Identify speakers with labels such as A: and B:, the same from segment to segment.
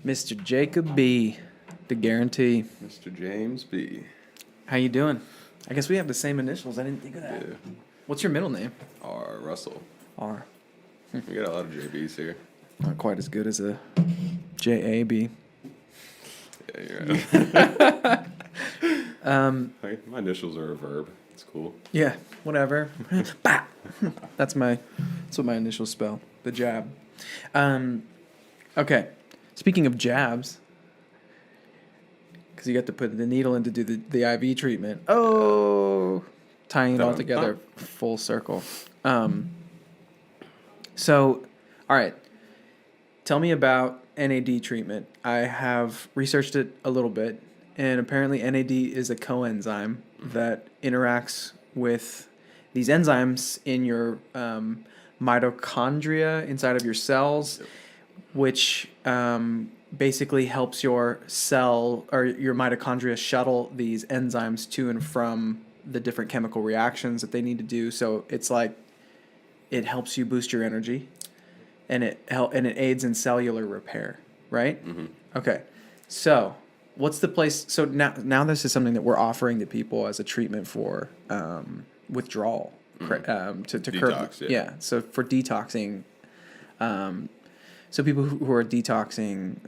A: Mr. Jacob B, the guarantee.
B: Mr. James B.
A: How you doing? I guess we have the same initials. I didn't think of that.
B: Yeah.
A: What's your middle name?
B: R. Russell.
A: R.
B: We got a lot of JBs here.
A: Not quite as good as a JAB.
B: Yeah, you're right. Like, my initials are a verb. It's cool.
A: Yeah, whatever. Bah! That's what my initials spell. The jab. Okay. Speaking of jabs, because you got to put the needle in to do the IV treatment. Oh, tying it all together, full circle. So, all right. Tell me about NAD treatment. I have researched it a little bit, and apparently NAD is a coenzyme that interacts with these enzymes in your mitochondria inside of your cells, which basically helps your cell or your mitochondria shuttle these enzymes to and from the different chemical reactions that they need to do. So it's like it helps you boost your energy, and it aids in cellular repair, right?
B: Mm-hmm.
A: Okay, so what's the place? So now this is something that we're offering to people as a treatment for withdrawal, to
B: Detox,
A: curb.
B: yeah.
A: So for detoxing, so people who are detoxing,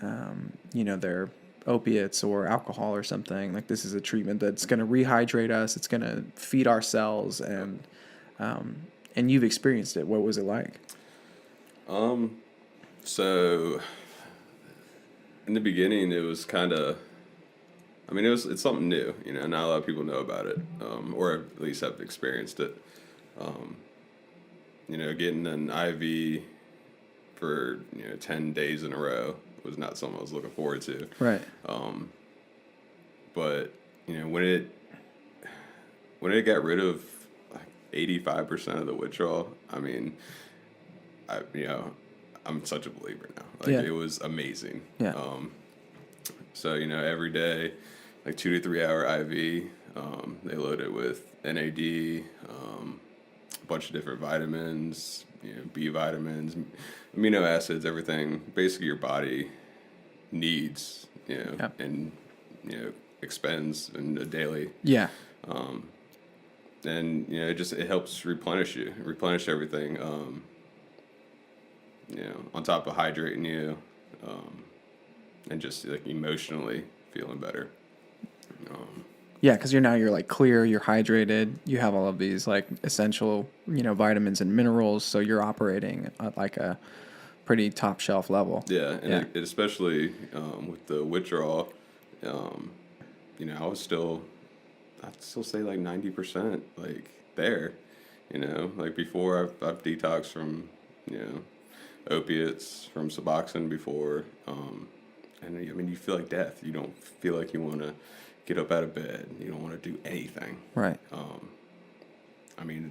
A: their opiates or alcohol or something, like this is a treatment that's going to rehydrate us. It's going to feed our cells, and you've experienced it. What was it like?
B: So in the beginning, it was kind of, it's something new, not a lot of people know about it, or at least have experienced it. Getting an IV for, 10 days in a row was not something I was looking forward to.
A: Right.
B: But, when it got rid of like 85% of the withdrawal, I'm such a believer now. It was amazing.
A: Yeah.
B: So, every day, like 2 to 3 hour IV, they load it with NAD, a bunch of different vitamins, B vitamins, amino acids, everything basically your body needs, and, expends in a daily.
A: Yeah.
B: And, it helps replenish everything. On top of hydrating you, and just like emotionally feeling better.
A: Yeah, because you're like clear, you're hydrated, you have all of these like essential, vitamins and minerals, so you're operating at like a pretty top shelf level.
B: Yeah, and it especially with the withdrawal, I'd still say like 90% like there, like before I've detoxed from, opiates, from Suboxone before, and you feel like death. You don't feel like you want to get up out of bed. You don't want to do anything.
A: Right.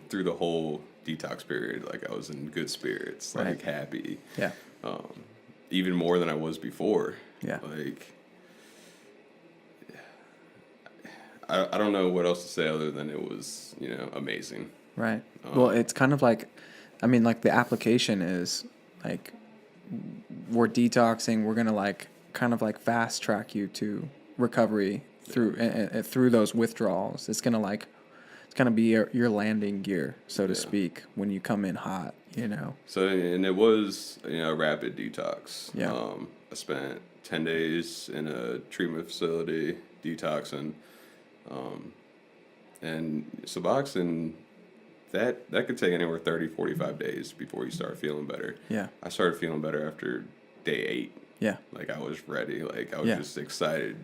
B: Through the whole detox period, like I was in good spirits, like
A: Right.
B: happy.
A: Yeah.
B: Even more than I was before.
A: Yeah.
B: Like, I don't know what else to say other than it was, amazing.
A: Right. Well, it's kind of like, like the application is like, we're detoxing. We're gonna like kind of like fast track you to recovery through those withdrawals. It's gonna be your landing gear, so to speak, when you come in hot.
B: So, and it was, a rapid detox.
A: Yeah.
B: I spent 10 days in a treatment facility detoxing. And Suboxone, that could take anywhere 30, 45 days before you start feeling better.
A: Yeah.
B: I started feeling better after day 8.
A: Yeah.
B: Like I was ready. Like I was just excited.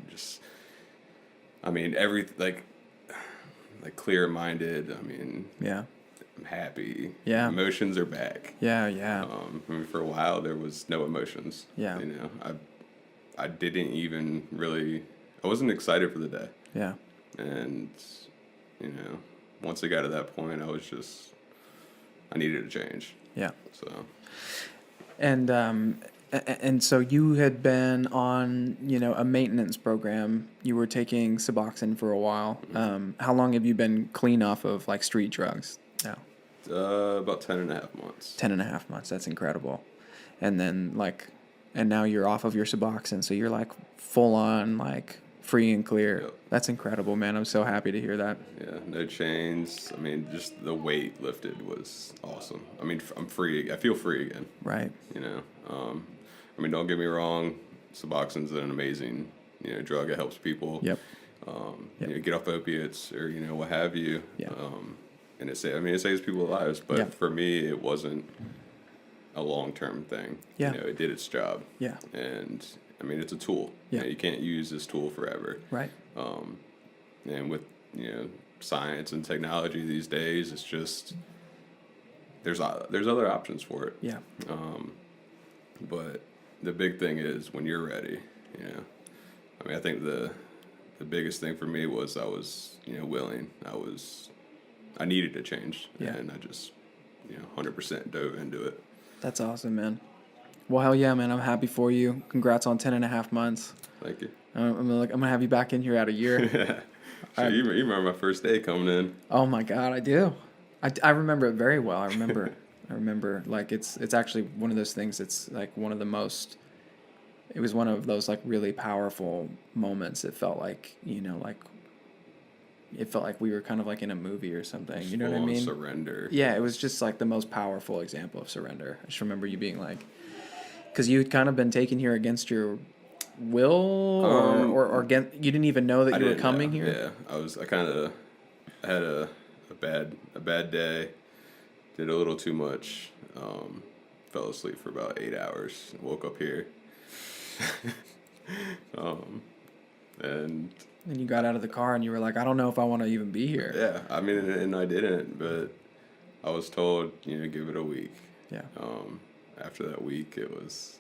B: Like clear-minded.
A: Yeah.
B: I'm happy.
A: Yeah.
B: Emotions are back.
A: Yeah. Yeah.
B: For a while there was no emotions.
A: Yeah.
B: I didn't even really. I wasn't excited for the day.
A: Yeah.
B: And once it got to that point, I needed a change.
A: Yeah.
B: So.
A: And so you had been on, a maintenance program. You were taking Suboxone for a while. How long have you been clean off of like street drugs now?
B: About 10.5 months.
A: 10.5 months. That's incredible. And then like and now you're off of your Suboxone, so you're like full on like free and clear.
B: Yep.
A: That's incredible, man. I'm so happy to hear that.
B: Yeah, no chains. I mean, just the weight lifted was awesome. I mean, I'm free. I feel free again.
A: Right.
B: You know, I mean, don't get me wrong. Suboxone's an amazing, drug. It helps people.
A: Yep.
B: Get off opiates or what have you.
A: Yeah.
B: And it saves people's lives. But
A: Yeah.
B: for me, it wasn't a long-term thing.
A: Yeah.
B: It did its job.
A: Yeah.
B: And I mean, it's a tool.
A: Yeah.
B: You can't use this tool forever.
A: Right.
B: And with science and technology these days, it's just there's other options for it.
A: Yeah.
B: But the big thing is when you're ready. I mean, I think the biggest thing for me was I was willing. I needed to change,
A: Yeah.
B: and I just 100% dove into it.
A: That's awesome, man. Well, hell yeah, man. I'm happy for you. Congrats on 10.5 months.
B: Thank you.
A: I'm gonna have you back in here at a year.
B: So you remember my first day coming in?
A: Oh my God, I do. I remember it very well. I remember like it's actually one of those things. It's like one of the most. It was one of those like really powerful moments. It felt like it felt like we were kind of like in a movie or something. You know what I mean?
B: Surrender.
A: Yeah, it was just like the most powerful example of surrender. I just remember you being like, because you had kind of been taken here against your will, or against, you didn't even know that you were coming here.
B: Yeah, I had a bad day, did a little too much, fell asleep for about 8 hours, woke up here, and
A: you got out of the car and you were like, I don't know if I want to even be here.
B: Yeah, I mean, and I didn't, but I was told, give it a week.
A: Yeah.
B: After that week, it was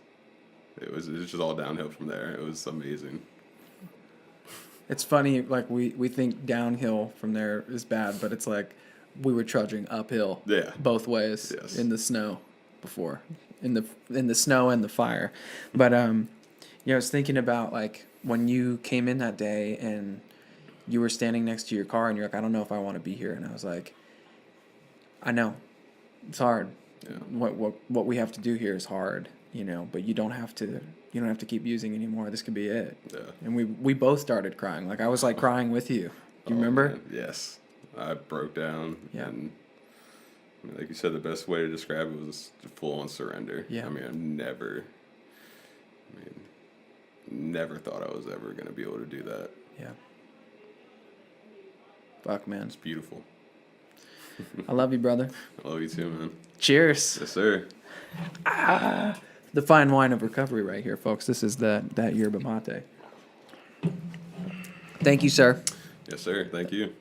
B: just all downhill from there. It was amazing.
A: It's funny, like we think downhill from there is bad, but it's like we were trudging uphill.
B: Yeah.
A: Both ways.
B: Yes.
A: In the snow before. In the snow and the fire. But I was thinking about like when you came in that day and you were standing next to your car and you're like, I don't know if I want to be here, and I was like, I know. It's hard.
B: Yeah.
A: What we have to do here is hard, but you don't have to keep using anymore. This could be it.
B: Yeah.
A: And we both started crying. Like I was like crying with you. Do you remember?
B: Man. Yes. I broke down.
A: Yeah.
B: And I mean, like you said, the best way to describe it was full on surrender.
A: Yeah.
B: I mean, never thought I was ever going to be able to do that.
A: Yeah. Fuck, man.
B: It's beautiful.
A: I love you, brother.
B: I love you too, man.
A: Cheers.
B: Yes, sir.
A: The fine wine of recovery right here, folks. This is that yerba mate. Thank you, sir.
B: Yes, sir. Thank you.